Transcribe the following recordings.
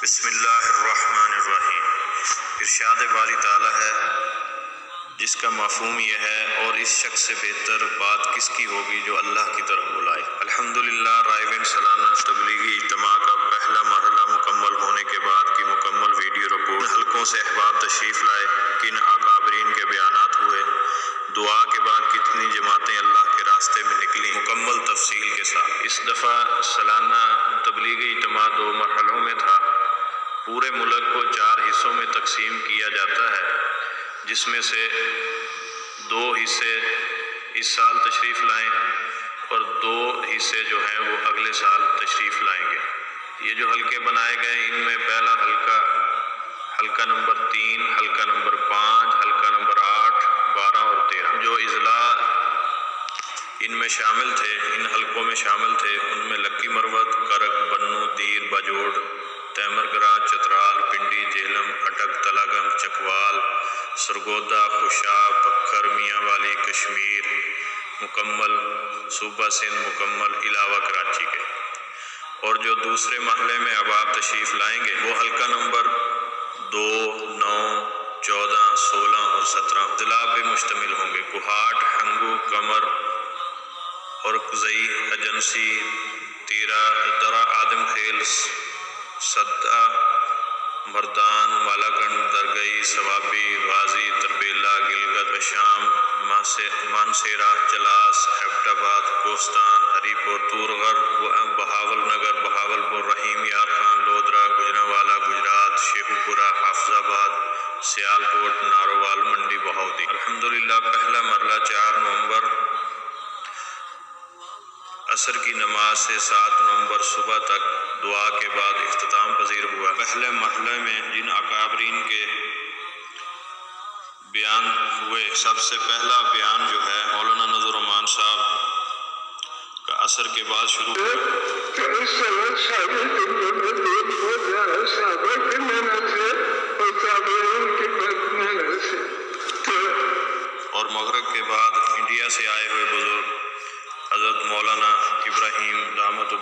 بسم اللہ الرحمن الرحیم۔ ارشاد باری تعالیٰ ہے جس کا مفہوم یہ ہے اور اس شخص سے بہتر بات کس کی ہوگی جو اللہ کی طرف بلائے۔ الحمدللہ رائیونڈ سالانہ تبلیغی اجتماع کا پہلا مرحلہ مکمل ہونے کے بعد کی مکمل ویڈیو رپورٹ۔ حلقوں سے احباب تشریف لائے، کن اکابرین کے بیانات ہوئے، دعا کے بعد کتنی جماعتیں اللہ کے راستے میں نکلی، مکمل تفصیل کے ساتھ۔ اس دفعہ سالانہ تبلیغی اجتماع 2 مرحلوں میں تھا۔ پورے ملک کو 4 حصوں میں تقسیم کیا جاتا ہے، جس میں سے 2 حصے اس سال تشریف لائیں اور 2 حصے جو ہیں وہ اگلے سال تشریف لائیں گے۔ یہ جو حلقے بنائے گئے ان میں پہلا حلقہ نمبر 3، حلقہ نمبر 5، حلقہ نمبر 8، 12 اور 13 جو اضلاع ان میں شامل تھے، ان حلقوں میں شامل تھے، ان میں لکی مروت، کرک، بنو، دیر، باجوڑ، تیمر گراں، چترال، پنڈی، جہلم، اٹک، تلاگم، چکوال، سرگودا، خوشاب، پکھر، میاں والی، کشمیر مکمل، صوبہ سندھ مکمل، علاوہ کراچی کے۔ اور جو دوسرے مرحلے میں اب آپ تشریف لائیں گے وہ حلقہ نمبر 2، 9، 14، 16 اور 17 اضلاع پہ مشتمل ہوں گے۔ کوہاٹ، ہنگو، کمر اور کزئی، ایجنسی، تیرا، درہ، آدم خیل، صدہ، مردان، مالاکنڈ، درگئی، سوابی، غازی، تربیلا، گلگت، شام، مانسیرہ، چلاس، ایبٹ آباد، کوستان، ہری پور، تورغر، بہاول نگر، بہاولپور، رحیم یار خان، لودرا، گجرانوالہ، گجرات، شیخو پورہ، حافظ آباد، سیالکوٹ، نارووال، منڈی بہاؤدی۔ الحمدللہ پہلا مرحلہ 4 نومبر عصر کی نماز سے 7 نومبر صبح تک دعا کے بعد اختتام پذیر ہوا۔ پہلے مرحلے میں جن اکابرین کے بیان ہوئے، سب سے پہلا بیان جو ہے مولانا نذر الرحمان صاحب کا عصر کے بعد شروع ہوا اور مغرب کے بعد انڈیا سے آئے ہوئے بزرگ حضرت مولانا ابراہیم دامت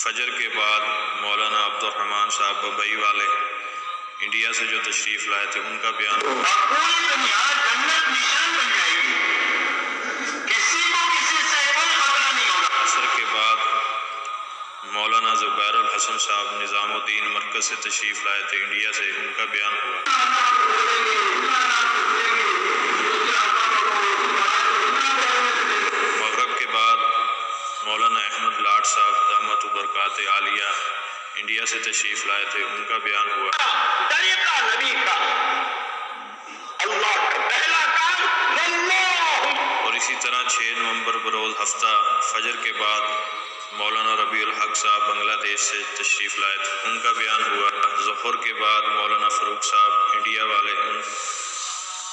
فجر کے بعد مولانا عبد الرحمان صاحب بمبئی والے انڈیا سے جو تشریف لائے تھے ان کا بیان ہوا۔ عصر کے بعد مولانا زبیر الحسن صاحب نظام الدین مرکز سے تشریف لائے تھے انڈیا سے، ان کا بیان ہوا۔ مغرب کے بعد مولانا احمد لاٹ صاحب دامت برکات عالیہ انڈیا سے تشریف لائے تھے، ان کا بیان ہوا۔ طریقہ نبی کا، اللہ کا پہلا کام اور اسی طرح 6 نومبر بروز ہفتہ فجر کے بعد مولانا ربیع الحق صاحب بنگلہ دیش سے تشریف لائے تھے، ان کا بیان ہوا۔ ظہر کے بعد مولانا فاروق صاحب انڈیا والے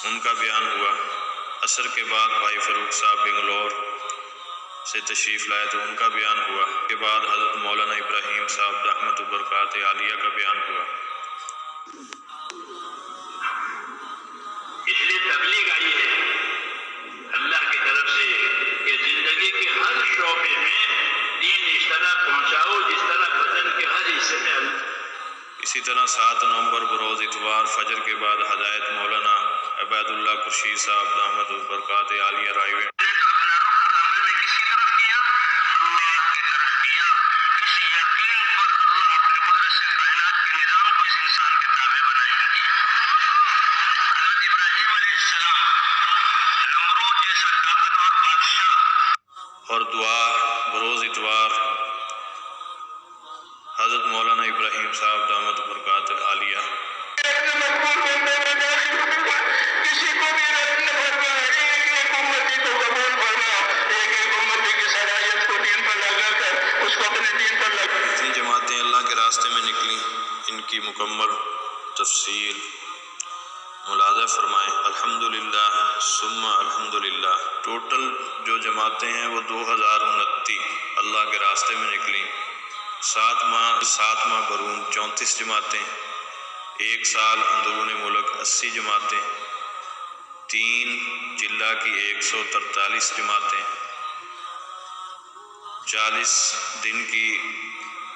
ان کا بیان ہوا۔ عصر کے بعد بھائی فاروق صاحب بنگلور سے تشریف لائے تھے، ان کا بیان ہوا۔ کے بعد حضرت مولانا ابراہیم صاحب رحمت برکات عالیہ کا بیان ہوا۔ اس لیے تبلیغ آئی ہے اللہ کی طرف سے کہ زندگی کے ہر شعبے میں دین اس طرح پہنچاؤ جس طرح بدن کے ہر حصے میں۔ اسی طرح 7 نومبر بروز اتوار فجر کے بعد ہدایت مولانا عبید اللہ قرشی صاحب رحمت برکات عالیہ رائیوڈ اور دعا بروز اتوار حضرت مولانا ابراہیم صاحب دامت برکات عالیہ۔ اتنی جماعتیں اللہ کے راستے میں نکلیں، ان کی مکمل تفصیل ملاحظہ فرمائیں۔ الحمدللہ ثم الحمدللہ، ٹوٹل جو جماعتیں ہیں وہ 2029 اللہ کے راستے میں نکلیں۔ 7 ماہ برون 34 جماعتیں، 1 سال اندرون ملک 80 جماعتیں، 3 ضلع کی 143 جماعتیں، 40 دن کی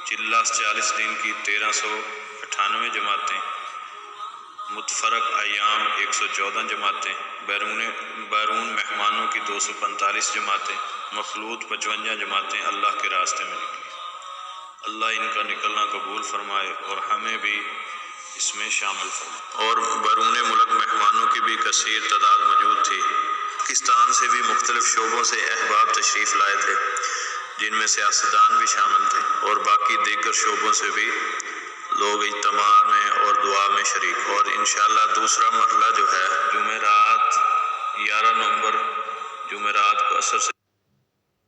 1398 جماعتیں، متفرق ایام 114 جماعتیں، بیرون مہمانوں کی 245 جماعتیں، مخلوط 55 جماعتیں اللہ کے راستے میں نکلی۔ اللہ ان کا نکلنا قبول فرمائے اور ہمیں بھی اس میں شامل فرمائے۔ اور بیرون ملک مہمانوں کی بھی کثیر تعداد موجود تھی۔ پاکستان سے بھی مختلف شعبوں سے احباب تشریف لائے تھے، جن میں سیاستدان بھی شامل تھے، اور باقی دیگر شعبوں سے بھی لوگ اجتماع میں اور دعا میں شریک۔ اور انشاءاللہ دوسرا مرحلہ جو ہے جمعرات 11 نومبر جمعرات کو عصر سے